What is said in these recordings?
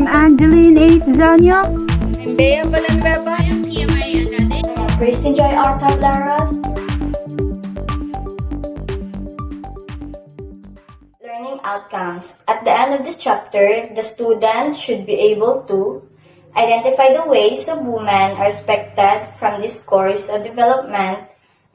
Angeline A. Zanyo. I'm Bea Balanbeba. I am Tia Maria Andrade. Christine Joy R. Tablaras. Learning outcomes. At the end of this chapter, the student should be able to identify the ways of women are expected from this course of development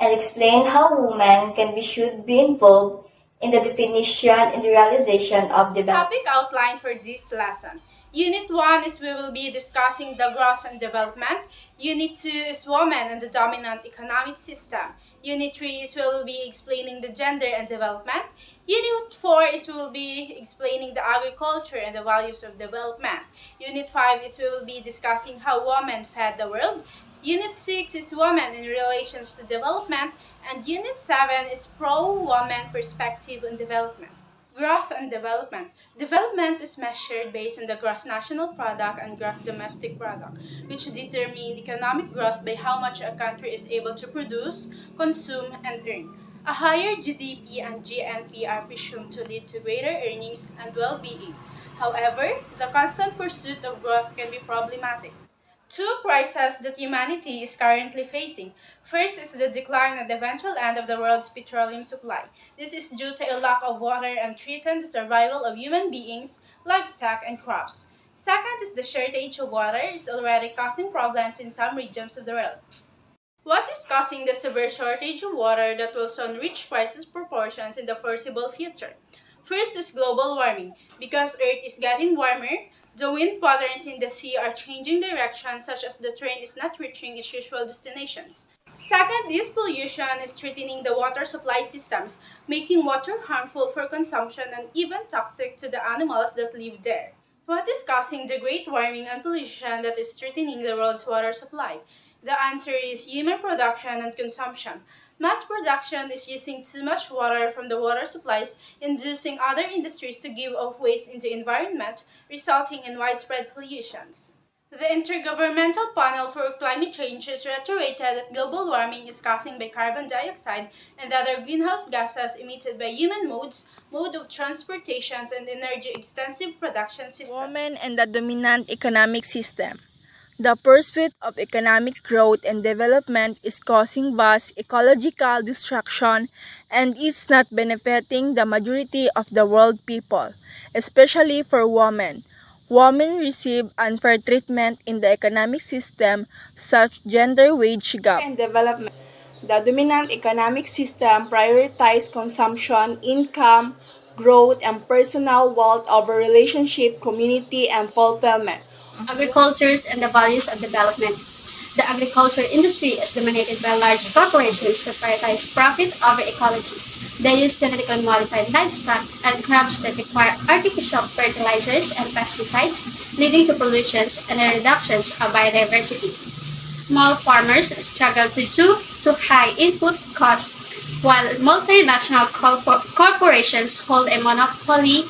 and explain how women should be involved in the definition and the realization of development. Topic outline for this lesson. Unit 1 is we will be discussing the growth and development. Unit 2 is women and the dominant economic system. Unit 3 is we will be explaining the gender and development. Unit 4 is we will be explaining the agriculture and the values of development. Unit 5 is we will be discussing how women fed the world. Unit 6 is women in relations to development. And Unit 7 is pro-woman perspective on development. Growth and development. Development is measured based on the gross national product and gross domestic product, which determine economic growth by how much a country is able to produce, consume, and earn. A higher GDP and GNP are presumed to lead to greater earnings and well-being. However, the constant pursuit of growth can be problematic. Two crises that humanity is currently facing. First is the decline and eventual end of the world's petroleum supply. This is due to a lack of water and threatens the survival of human beings, livestock, and crops. Second is the shortage of water is already causing problems in some regions of the world. What is causing the severe shortage of water that will soon reach crisis proportions in the foreseeable future? First is global warming. Because Earth is getting warmer, the wind patterns in the sea are changing direction, such as the train is not reaching its usual destinations. Second, this pollution is threatening the water supply systems, making water harmful for consumption and even toxic to the animals that live there. What is causing the great warming and pollution that is threatening the world's water supply? The answer is human production and consumption. Mass production is using too much water from the water supplies, inducing other industries to give off waste into the environment, resulting in widespread pollutions. The Intergovernmental Panel for Climate Change has reiterated that global warming is caused by carbon dioxide and other greenhouse gases emitted by human mode of transportation, and energy-extensive production systems. Women and the dominant economic system. The pursuit of economic growth and development is causing vast ecological destruction and is not benefiting the majority of the world people, especially for women. Women receive unfair treatment in the economic system, such gender wage gap. And development. The dominant economic system prioritizes consumption, income, growth, and personal wealth over relationship, community, and fulfillment. Agricultures and the values of development. The agriculture industry is dominated by large corporations that prioritize profit over ecology. They use genetically modified livestock and crops that require artificial fertilizers and pesticides, leading to pollutions and reductions of biodiversity. Small farmers struggle due to high input costs, while multinational corporations hold a monopoly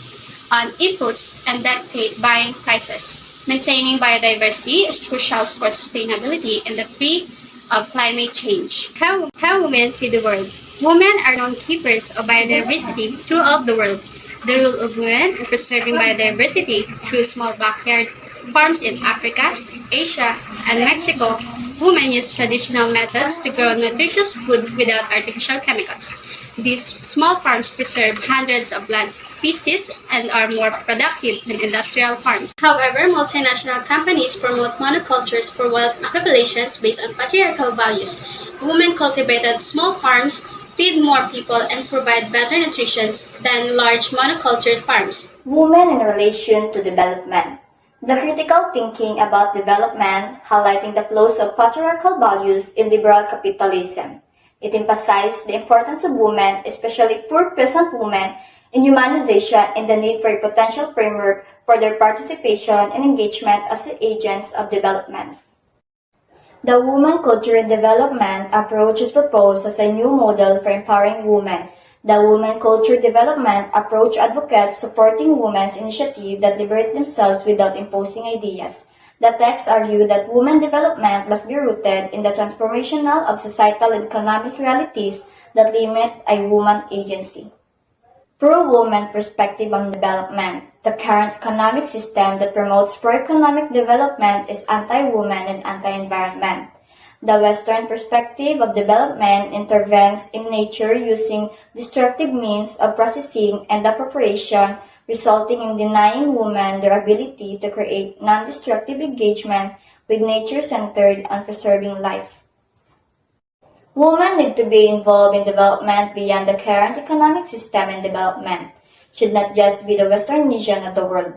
on inputs and dictate buying prices. Maintaining biodiversity is crucial for sustainability and the fight of climate change. How women feed the world. Women are known keepers of biodiversity throughout the world. The role of women in preserving biodiversity through small backyard farms in Africa, Asia, and Mexico. Women use traditional methods to grow nutritious food without artificial chemicals. These small farms preserve hundreds of plant species and are more productive than industrial farms. However, multinational companies promote monocultures for wealth accumulations based on patriarchal values. Women-cultivated small farms feed more people and provide better nutrition than large monoculture farms. Women in relation to development. The critical thinking about development, highlighting the flows of patriarchal values in liberal capitalism. It emphasized the importance of women, especially poor peasant women, in humanization and the need for a potential framework for their participation and engagement as agents of development. The woman culture and development approach is proposed as a new model for empowering women. The woman culture development approach advocates supporting women's initiatives that liberate themselves without imposing ideas. The texts argue that women development must be rooted in the transformational of societal and economic realities that limit a woman's agency. pro-woman perspective on development. The current economic system that promotes pro-economic development is anti-woman and anti-environment. The Western perspective of development intervenes in nature using destructive means of processing and appropriation, resulting in denying women their ability to create non-destructive engagement with nature-centered and preserving life. Women need to be involved in development beyond the current economic system, and development should not just be the Western vision of the world.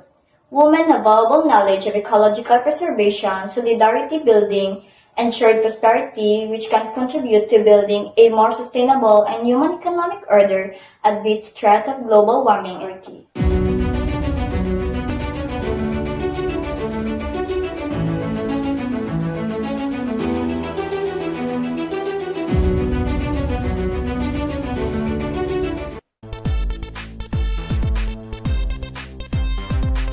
Women have valuable knowledge of ecological preservation, solidarity building, and shared prosperity, which can contribute to building a more sustainable and human economic order amidst threat of global warming.